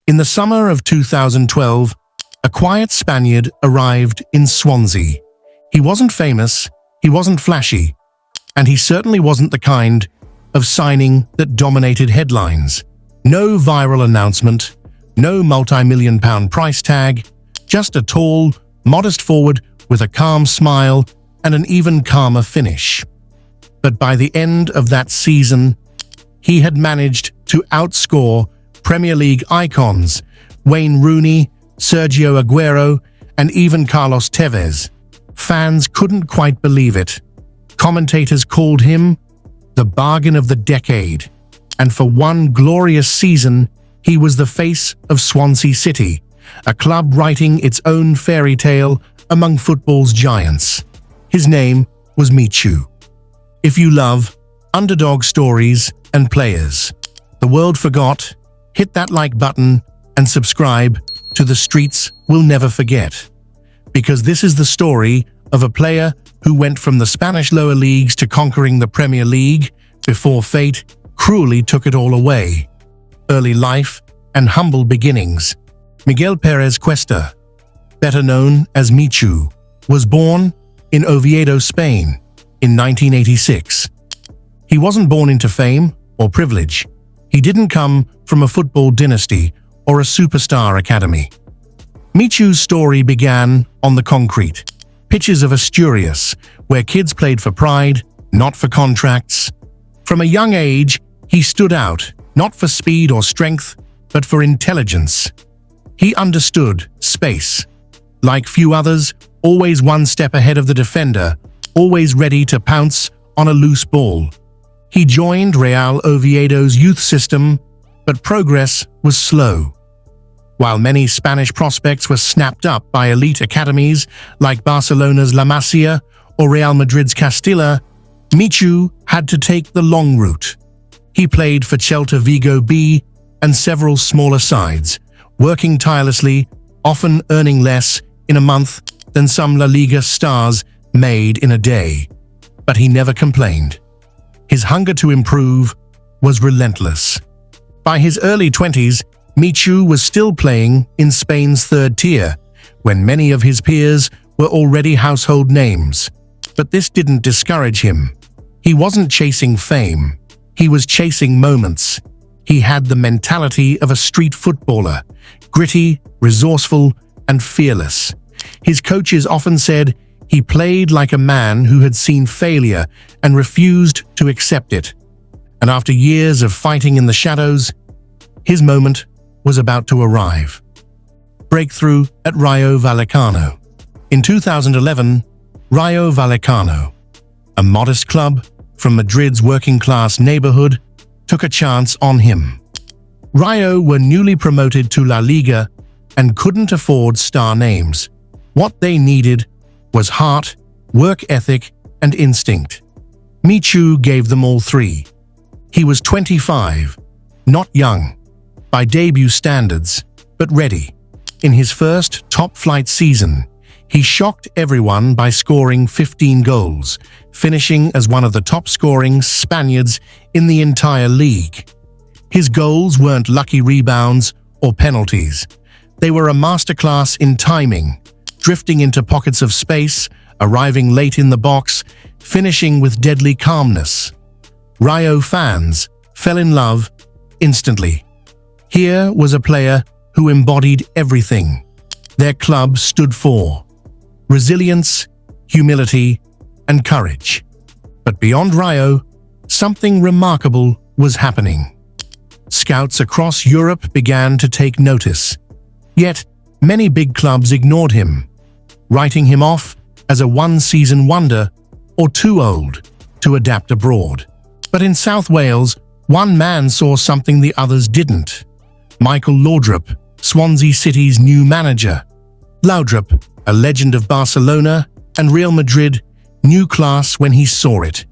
In the summer of 2012, a quiet Spaniard arrived in Swansea. He wasn't famous, he wasn't flashy, and he certainly wasn't the kind of signing that dominated headlines. No viral announcement, no multi-million-pound price tag, just a tall, modest forward with a calm smile and an even calmer finish. But by the end of that season, he had managed to outscore Premier League icons Wayne Rooney, Sergio Aguero, and even Carlos Tevez. Fans couldn't quite believe it. Commentators called him the bargain of the decade. And for one glorious season, he was the face of Swansea City, a club writing its own fairy tale among football's giants. His name was Michu. If you love underdog stories and players the world forgot, hit that like button and subscribe to The Streets We'll Never Forget. Because this is the story of a player who went from the Spanish lower leagues to conquering the Premier League before fate cruelly took it all away. Early life and humble beginnings. Miguel Perez Cuesta, better known as Michu, was born in Oviedo, Spain, in 1986. He wasn't born into fame or privilege. He didn't come from a football dynasty or a superstar academy. Michu's story began on the concrete, pitches of Asturias, where kids played for pride, not for contracts. From a young age, he stood out, not for speed or strength, but for intelligence. He understood space. Like few others, always one step ahead of the defender, always ready to pounce on a loose ball. He joined Real Oviedo's youth system, but progress was slow. While many Spanish prospects were snapped up by elite academies like Barcelona's La Masia or Real Madrid's Castilla, Michu had to take the long route. He played for Celta Vigo B and several smaller sides, working tirelessly, often earning less in a month than some La Liga stars made in a day. But he never complained. His hunger to improve was relentless. By his early 20s, Michu was still playing in Spain's third tier, when many of his peers were already household names. But this didn't discourage him. He wasn't chasing fame. He was chasing moments. He had the mentality of a street footballer, gritty, resourceful, and fearless. His coaches often said he played like a man who had seen failure and refused to accept it. And after years of fighting in the shadows, his moment was about to arrive. Breakthrough at RAYO Vallecano. In 2011, RAYO Vallecano, a modest club from Madrid's working-class neighborhood, took a chance on him. RAYO were newly promoted to La Liga and couldn't afford star names. What they needed was heart, work ethic, and instinct. Michu gave them all three. He was 25, not young by debut standards, but ready. In his first top-flight season, he shocked everyone by scoring 15 goals, finishing as one of the top-scoring Spaniards in the entire league. His goals weren't lucky rebounds or penalties. They were a masterclass in timing, drifting into pockets of space, arriving late in the box, finishing with deadly calmness. RAYO fans fell in love instantly. Here was a player who embodied everything their club stood for: resilience, humility, and courage. But beyond RAYO, something remarkable was happening. Scouts across Europe began to take notice. Yet, many big clubs ignored him, writing him off as a one-season wonder or too old to adapt abroad. But in South Wales, one man saw something the others didn't. Michael Laudrup, Swansea City's new manager. Laudrup, a legend of Barcelona and Real Madrid, knew class when he saw it.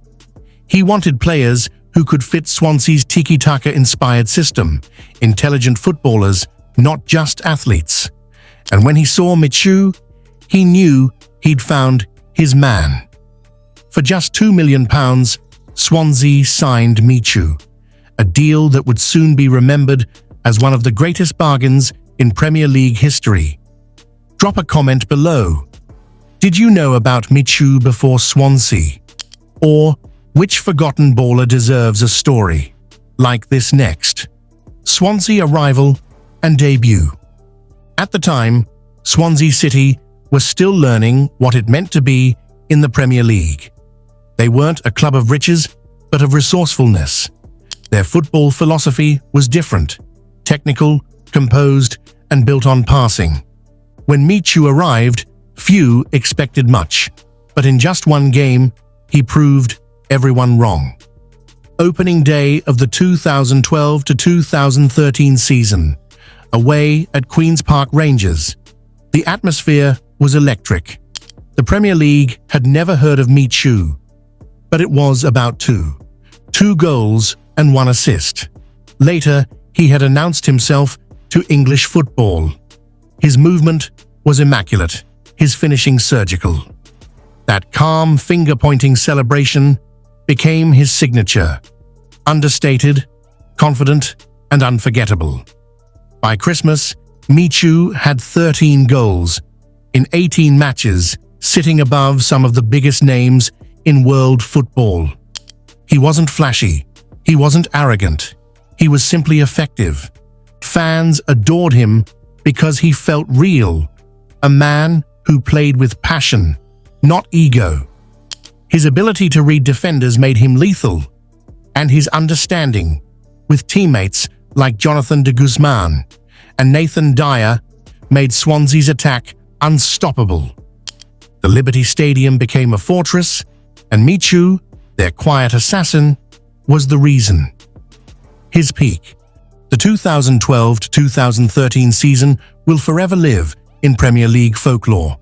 He wanted players who could fit Swansea's tiki-taka-inspired system, intelligent footballers, not just athletes. And when he saw Michu, he knew he'd found his man. For just £2 million, Swansea signed Michu, a deal that would soon be remembered as one of the greatest bargains in Premier League history. Drop a comment below. Did you know about Michu before Swansea? Or which forgotten baller deserves a story like this next? Swansea arrival and debut. At the time, Swansea City was still learning what it meant to be in the Premier League. They weren't a club of riches, but of resourcefulness. Their football philosophy was different, technical, composed, and built on passing. When Michu arrived, few expected much, but in just one game, he proved everyone wrong. Opening day of the 2012 to 2013 season, away at Queen's Park Rangers. The atmosphere was electric. The Premier League had never heard of Michu, but it was about two goals and 1 assist. Later, he had announced himself to English football. His movement was immaculate, his finishing surgical. That calm, finger-pointing celebration became his signature. Understated, confident, and unforgettable. By Christmas, Michu had 13 goals in 18 matches, sitting above some of the biggest names in world football. He wasn't flashy. He wasn't arrogant. He was simply effective. Fans adored him because he felt real, a man who played with passion, not ego. His ability to read defenders made him lethal, and his understanding with teammates like Jonathan de Guzman and Nathan Dyer made Swansea's attack unstoppable. The Liberty Stadium became a fortress, and Michu, their quiet assassin, was the reason. His peak. The 2012 to 2013 season will forever live in Premier League folklore.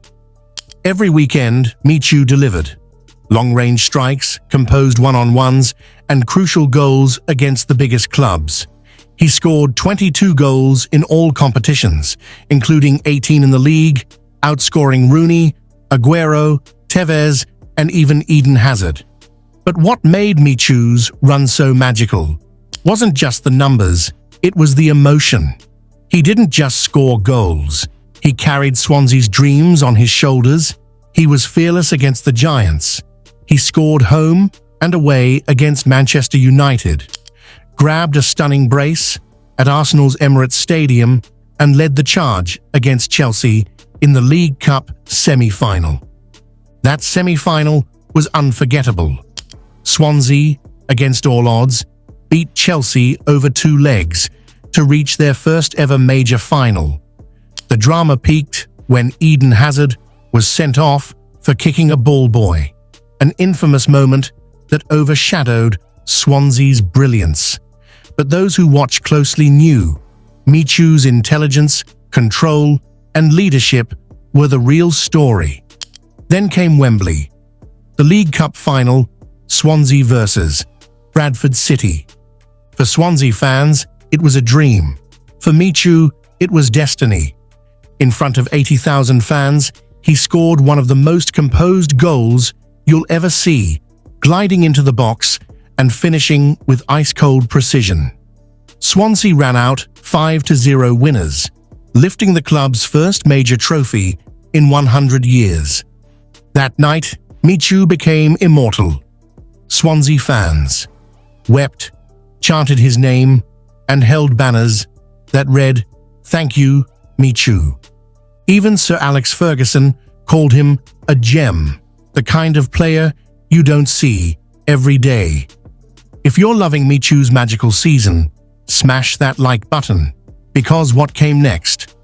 Every weekend, Michu delivered. Long-range strikes, composed one-on-ones, and crucial goals against the biggest clubs. He scored 22 goals in all competitions, including 18 in the league, outscoring Rooney, Aguero, Tevez, and even Eden Hazard. But what made Michu's run so magical wasn't just the numbers, it was the emotion. He didn't just score goals. He carried Swansea's dreams on his shoulders. He was fearless against the giants. He scored home and away against Manchester United, grabbed a stunning brace at Arsenal's Emirates Stadium, and led the charge against Chelsea in the League Cup semi-final. That semi-final was unforgettable. Swansea, against all odds, beat Chelsea over 2 legs to reach their first ever major final. The drama peaked when Eden Hazard was sent off for kicking a ball boy, an infamous moment that overshadowed Swansea's brilliance. But those who watched closely knew Michu's intelligence, control, and leadership were the real story. Then came Wembley, the League Cup final, Swansea versus Bradford City. For Swansea fans, it was a dream. For Michu, it was destiny. In front of 80,000 fans, he scored one of the most composed goals you'll ever see, gliding into the box and finishing with ice-cold precision. Swansea ran out 5-0 winners, lifting the club's first major trophy in 100 years. That night, Michu became immortal. Swansea fans wept, chanted his name, and held banners that read, "Thank you, Michu." Even Sir Alex Ferguson called him a gem, the kind of player you don't see every day. If you're loving Michu's magical season, smash that like button, because what came next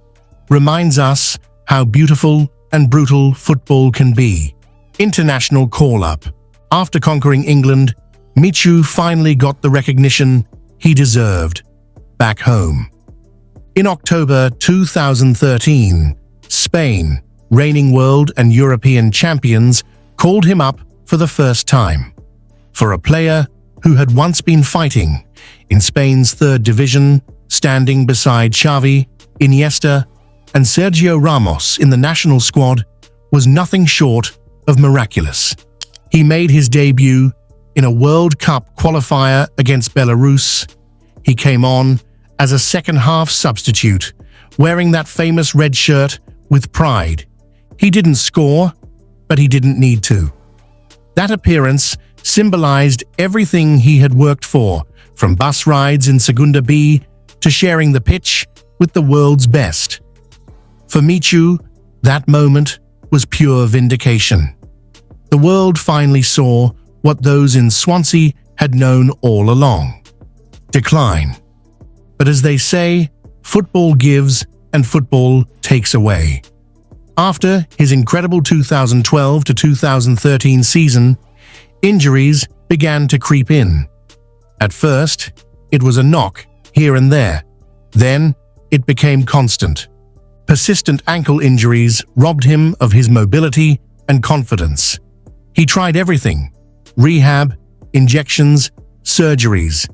reminds us how beautiful and brutal football can be. International call-up. After conquering England, Michu finally got the recognition he deserved back home. In October 2013, Spain, reigning world and European champions, called him up for the first time. For a player who had once been fighting in Spain's third division, standing beside Xavi, Iniesta, and Sergio Ramos in the national squad, was nothing short of miraculous. He made his debut in a World Cup qualifier against Belarus. He came on as a second-half substitute, wearing that famous red shirt with pride. He didn't score, but he didn't need to. That appearance symbolized everything he had worked for, from bus rides in Segunda B to sharing the pitch with the world's best. For Michu, that moment was pure vindication. The world finally saw what those in Swansea had known all along: decline. But as they say, football gives and football takes away. After his incredible 2012 to 2013 season, injuries began to creep in. At first, it was a knock here and there. Then, it became constant. Persistent ankle injuries robbed him of his mobility and confidence. He tried everything: rehab, injections, surgeries.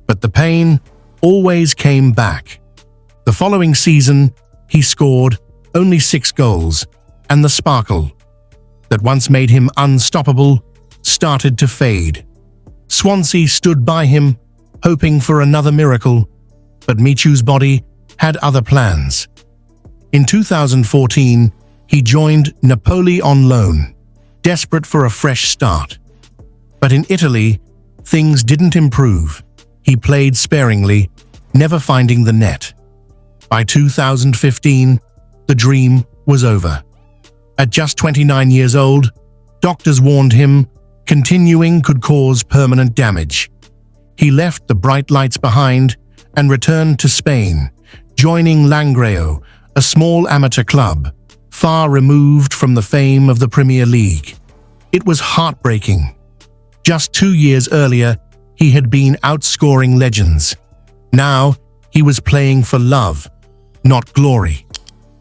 But the pain always came back. The following season, he scored only 6 goals, and the sparkle that once made him unstoppable started to fade. Swansea stood by him, hoping for another miracle, but Michu's body had other plans. In 2014, he joined Napoli on loan, desperate for a fresh start. But in Italy, things didn't improve. He played sparingly, never finding the net. By 2015, the dream was over. At just 29 years old, doctors warned him continuing could cause permanent damage. He left the bright lights behind and returned to Spain, joining RAYO, a small amateur club, far removed from the fame of the Premier League. It was heartbreaking. Just 2 years earlier, he had been outscoring legends. Now, he was playing for love, not glory.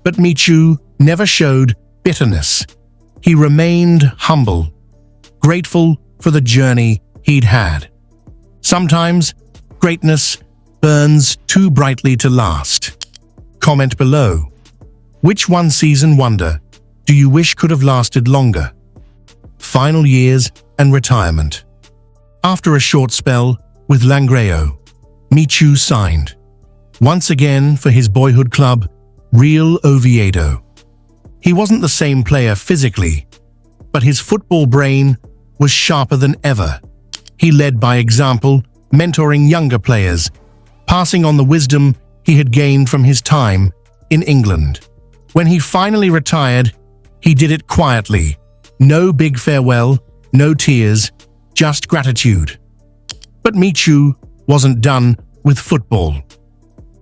But Michu never showed bitterness. He remained humble, grateful for the journey he'd had. Sometimes, greatness burns too brightly to last. Comment below. Which one-season wonder do you wish could have lasted longer? Final years and retirement. After a short spell with RAYO, Michu signed, once again for his boyhood club, Real Oviedo. He wasn't the same player physically, but his football brain was sharper than ever. He led by example, mentoring younger players, passing on the wisdom he had gained from his time in England. When he finally retired, he did it quietly. No big farewell, no tears, just gratitude. But Michu wasn't done with football.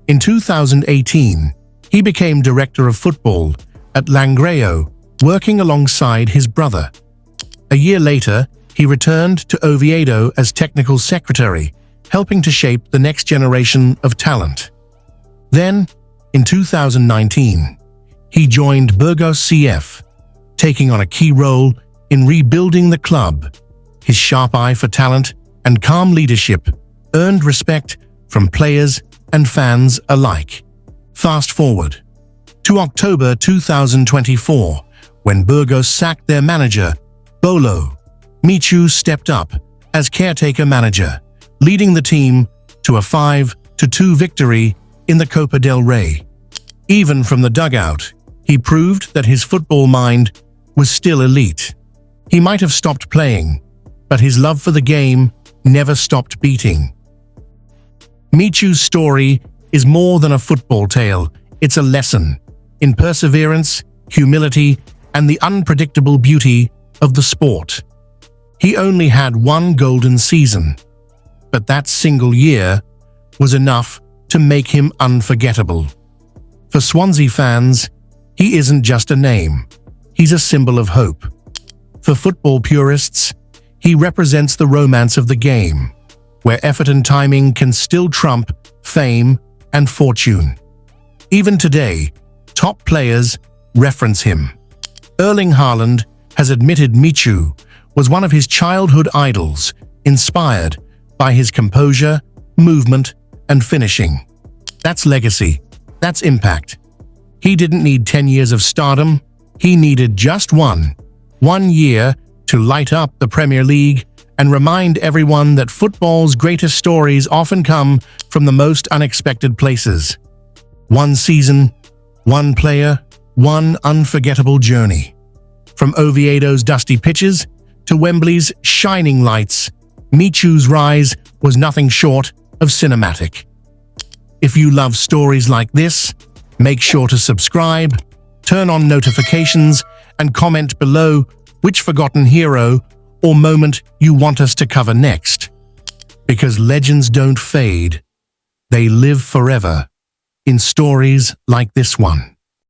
In 2018, he became director of football at RAYO, working alongside his brother. A year later, he returned to Oviedo as technical secretary, helping to shape the next generation of talent. Then, in 2019, he joined Burgos CF, taking on a key role in rebuilding the club. His sharp eye for talent and calm leadership earned respect from players and fans alike. Fast forward to October 2024, when Burgos sacked their manager, Bolo. Michu stepped up as caretaker manager, leading the team to a 5-2 victory in the Copa del Rey. Even from the dugout, he proved that his football mind was still elite. He might have stopped playing, but his love for the game never stopped beating. Michu's story is more than a football tale. It's a lesson in perseverance, humility, and the unpredictable beauty of the sport. He only had one golden season, but that single year was enough to make him unforgettable. For Swansea fans, he isn't just a name, he's a symbol of hope. For football purists, he represents the romance of the game, where effort and timing can still trump fame and fortune. Even today, top players reference him. Erling Haaland has admitted Michu was one of his childhood idols, inspired by his composure, movement, and finishing. That's legacy. That's impact. He didn't need 10 years of stardom. He needed just one year to light up the Premier League and remind everyone that football's greatest stories often come from from the most unexpected places. One season, one player, one unforgettable journey. From Oviedo's dusty pitches to Wembley's shining lights, Michu's rise was nothing short of cinematic. If you love stories like this, make sure to subscribe, turn on notifications, and comment below which forgotten hero or moment you want us to cover next. Because legends don't fade, they live forever in stories like this one.